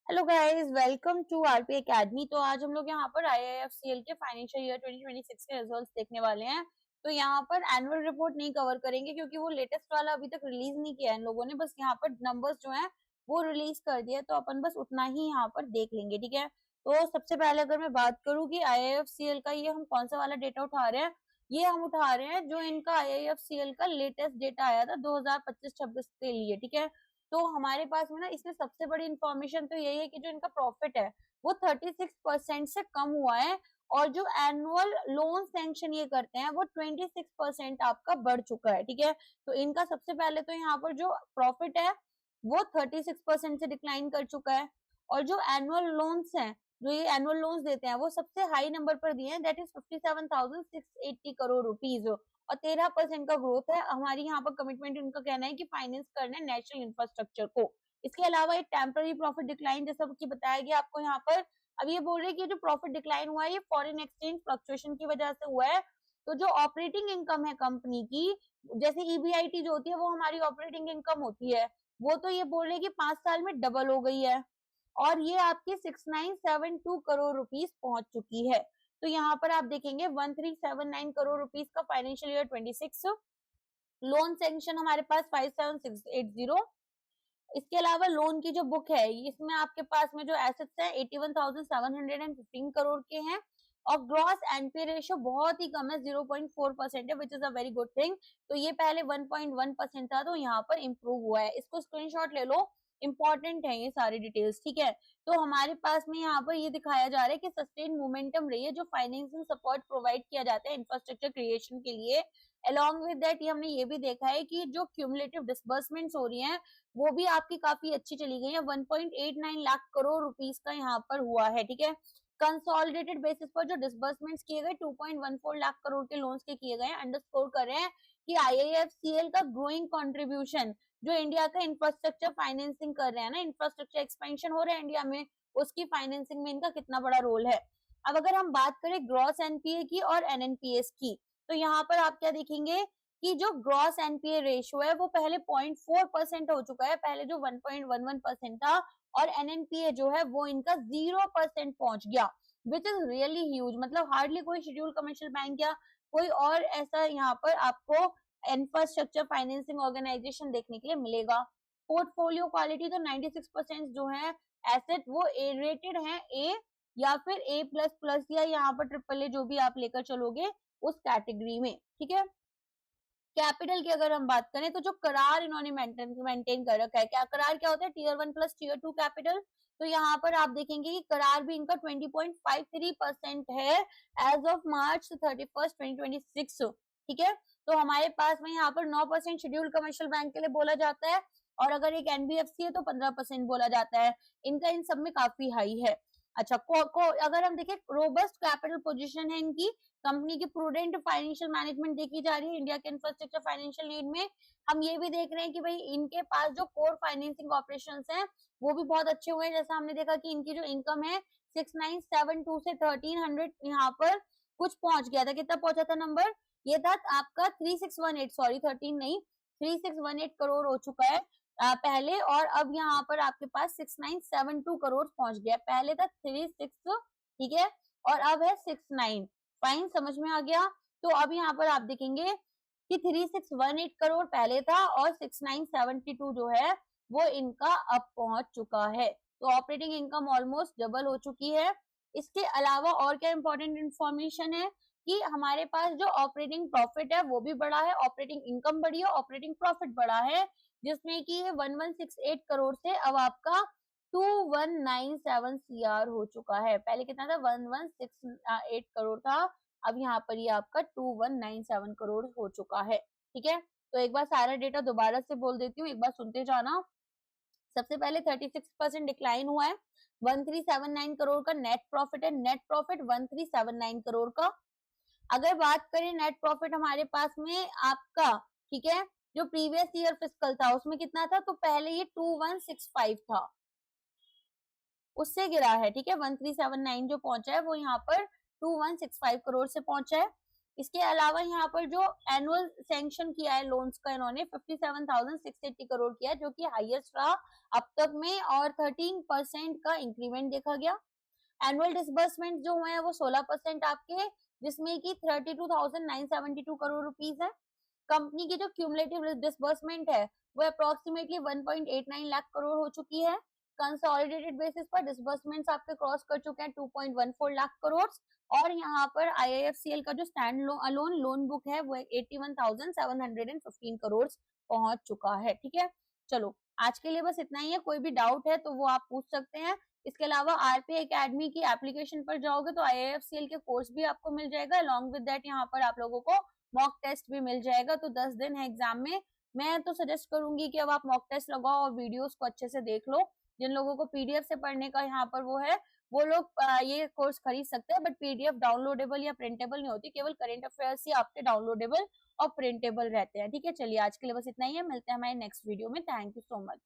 Hello guys, welcome to RP Academy. तो आज हम लोग यहाँ पर आईआईएफसीएल के फाइनेंशियल ईयर 2026 के रिजल्ट्स देखने वाले हैं। तो यहाँ पर एनुअल रिपोर्ट नहीं कवर करेंगे क्योंकि वो लेटेस्ट वाला अभी तक रिलीज नहीं किया है इन लोगों ने, बस यहाँ पर नंबर्स जो हैं वो रिलीज कर दिया, तो अपन बस उतना ही यहाँ पर देख लेंगे, ठीक है। तो सबसे पहले अगर मैं बात करूँ कि आईआईएफसीएल का ये हम कौन सा वाला डेटा उठा रहे हैं, ये हम उठा रहे हैं जो इनका आईआईएफसीएल का लेटेस्ट डेटा आया था 2025-26 के लिए, ठीक है। तो हमारे पास में ना इसमें सबसे बड़ी इंफॉर्मेशन तो यही है कि जो इनका प्रॉफिट है वो 36% से कम हुआ है, और जो एनुअल लोन सैंक्शन ये करते हैं वो 26% आपका बढ़ चुका है, ठीक है। तो इनका सबसे पहले तो यहाँ पर जो प्रॉफिट है वो 36% से डिक्लाइन कर चुका है, और जो एनुअल लोन्स हैं, जो ये एनुअल लोन्स देते हैं वो सबसे हाई नंबर पर दिए हैं, दैट इज 57,680 करोड़ रुपीज, और 13% का ग्रोथ है। हमारी यहाँ पर कमिटमेंट उनका कहना है कि फाइनेंस करना है नेशनल इंफ्रास्ट्रक्चर को। इसके अलावा एक टेम्पररी प्रॉफिट डिक्लाइन जैसा कि बताया गया आपको यहाँ पर। अब ये बोल रहे हैं कि जो प्रॉफिट डिक्लाइन हुआ है ये फॉरेन एक्सचेंज फ्लक्चुएशन की वजह से हुआ है। तो जो ऑपरेटिंग इनकम है कंपनी की, जैसे ईबीआईटी जो होती है वो हमारी ऑपरेटिंग इनकम होती है, वो तो ये बोल रहे हैं कि 5 साल में डबल हो गई है, और ये आपकी 6972 करोड़ रुपीस पहुंच चुकी है। तो यहाँ पर आप देखेंगे 1379 करोड़ रुपीस का फाइनेंशियल ईयर 26 लोन सैंक्शन हमारे पास 57680। इसके अलावा लोन की जो बुक है इसमें आपके पास में जो एसेट्स है 81,715 करोड़ के हैं, और ग्रॉस एनपीए रेशियो बहुत ही कम है, 0.4% है, which is a very good thing. तो ये पहले 1.1% था, तो यहाँ पर इम्प्रूव हुआ है। इसको स्क्रीनशॉट ले लो, इंपॉर्टेंट है ये सारी डिटेल्स, ठीक है। तो हमारे पास में यहाँ पर ये दिखाया जा रहा है कि सस्टेन मोमेंटम रही है जो फाइनेंशियल सपोर्ट प्रोवाइड किया जाता है इंफ्रास्ट्रक्चर क्रिएशन के लिए। अलॉन्ग विद दैट ये हमने ये भी देखा है कि जो क्यूमुलेटिव डिसबर्समेंट्स हो रही हैं वो भी आपकी काफी अच्छी चली गई है, 1.89 लाख करोड़ रुपीस का यहाँ पर हुआ है, ठीक है। कंसोलिडेटेड बेसिस पर जो डिसबर्समेंट्स किए गए 2.14 लाख करोड़ के लोन्स के किए गए, अंडरस्कोर कर रहे हैं कि आईआईएफसीएल का ग्रोइंग कंट्रीब्यूशन जो इंडिया का इंफ्रास्ट्रक्चर फाइनेंसिंग कर रहे हैं ना, इंफ्रास्ट्रक्चर एक्सपेंशन हो रहा है इंडिया में, उसकी फाइनेंसिंग में इनका कितना बड़ा रोल है। अब अगर हम बात करें ग्रॉस एनपीए की और एनएनपीएस की, तो यहाँ पर आप क्या देखेंगे कि जो ग्रॉस एनपीए रेशियो है वो पहले 0.4% हो चुका है, पहले जो 1.11% था, और एनएनपीए जो है वो इनका 0% पहुंच गया, विच इज रियली ह्यूज। मतलब हार्डली कोई शेड्यूल कमर्शियल बैंक या कोई और ऐसा यहाँ पर आपको इंफ्रास्ट्रक्चर फाइनेंसिंग ऑर्गेनाइजेशन देखने के लिए मिलेगा। पोर्टफोलियो क्वालिटी तो 96% जो है एसेट वो ए रेटेड है, ए या फिर ए प्लस प्लस या यहाँ पर ट्रिपल ए, जो भी आप लेकर चलोगे उस कैटेगरी में, ठीक है। कैपिटल की अगर हम बात करें तो जो करार इन्होंने मेंटेन कर रखा है, क्या करार क्या होता है, टीयर 1 प्लस टीयर 2 कैपिटल। तो यहाँ पर आप देखेंगे कि करार भी इनका 20.53% है एज ऑफ मार्च 31 2026, ठीक है। तो हमारे पास में यहाँ पर 9% शेड्यूल कमर्शियल बैंक के लिए बोला जाता है, और अगर एक एनबीएफसी है तो 15% बोला जाता है। इनका इन सब में काफी हाई है। अच्छा, अगर हम देखें रोबस्ट कैपिटल पोजीशन है इनकी, कंपनी की प्रूडेंट फाइनेंशियल मैनेजमेंट देखी जा रही है इंडिया के इंफ्रास्ट्रक्चर फाइनेंशियल नीड में। हम ये भी देख रहे हैं कि भाई इनके पास जो कोर फाइनेंसिंग ऑपरेशंस हैं वो भी बहुत अच्छे हुए हैं। जैसा हमने देखा कि इनकी जो इनकम है 6972 से 1300 यहाँ पर कुछ पहुंच गया था, कितना पहुंचा था नंबर, ये था आपका 3618, सॉरी 13 नहीं, 3618 करोड़ हो चुका है पहले, और अब यहाँ पर आपके पास 6972 करोड़ पहुंच गया। पहले था 36, ठीक है, और अब है 69। फाइन, समझ में आ गया। तो अब यहाँ पर आप देखेंगे कि 3618 करोड़ पहले था और 6972 जो है वो इनका अब पहुंच चुका है। तो ऑपरेटिंग इनकम ऑलमोस्ट डबल हो चुकी है। इसके अलावा और क्या इंपॉर्टेंट इंफॉर्मेशन है कि हमारे पास जो ऑपरेटिंग प्रॉफिट है वो भी बढ़ा है, ऑपरेटिंग इनकम बढ़ी है, ऑपरेटिंग प्रॉफिट बढ़ा है, जिसमें कि 1168 करोड़ से अब आपका 2197 सीआर हो चुका है। पहले कितना था, 1168 करोड़ था, अब यहाँ पर ये आपका 2197 करोड़ हो चुका है, ठीक है। तो एक बार सारा डेटा दोबारा से बोल देती हूँ, एक बार सुनते जाना। सबसे पहले 36% डिक्लाइन हुआ है, 1379 करोड़ का नेट प्रॉफिट है, नेट प्रॉफिट 1379 करोड़ का। अगर बात करें नेट प्रॉफिट हमारे पास में आपका, ठीक है, जो प्रीवियस ईयर फिस्कल था उसमें कितना था, तो पहले ये 2165 था, उससे गिरा है, ठीक है। 1379 जो पहुंचा है वो यहाँ पर 2165 करोड़ से पहुंचा है। इसके अलावा यहाँ पर जो एनुअल सैंक्शन किया है लोन्स का इन्होंने 57,680 करोड़ किया है, जो कि हाईएस्ट रहा अब तक में, और 13% का इंक्रीमेंट देखा गया। एनुअल डिसबर्समेंट जो हुए हैं वो 16% आपके, जिसमें कि 32,972 करोड़ रुपीस है। कंपनी की जो क्यूमुलेटिव डिसबर्समेंट है वो अप्रोक्सीमेटली 1.89 लाख करोड़ हो चुकी है। कंसोलिडेटेड बेसिस पर डिसबर्समेंट्स आपके क्रॉस कर चुके हैं 2.14 लाख करोड़, और यहाँ पर आईआईएफसीएल का जो स्टैंड अलोन लोन बुक है वो 81,715 करोड़ पहुंच चुका है। ठीक है, चलो आज के लिए बस इतना ही है। कोई भी डाउट है तो वो आप पूछ सकते हैं। इसके अलावा आरपीआई एकेडमी की एप्लीकेशन पर जाओगे तो आईआईएफसीएल के कोर्स भी आपको मिल जाएगा। अलॉन्ग विद दैट यहाँ पर आप लोगों को मॉक टेस्ट भी मिल जाएगा। तो 10 दिन है एग्जाम में। मैं तो सजेस्ट करूंगी कि अब आप मॉक टेस्ट लगाओ और वीडियोस को अच्छे से देख लो। जिन लोगों को पीडीएफ से पढ़ने का यहाँ पर वो है, वो लोग ये कोर्स खरीद सकते हैं, बट पीडीएफ डाउनलोडेबल या प्रिंटेबल नहीं होती, केवल करंट अफेयर्स ही आपके डाउनलोडेबल और प्रिंटेबल रहते हैं। ठीक है, चलिए आज के लिए बस इतना ही है। मिलते हैं हमारे नेक्स्ट वीडियो में। Thank you so much.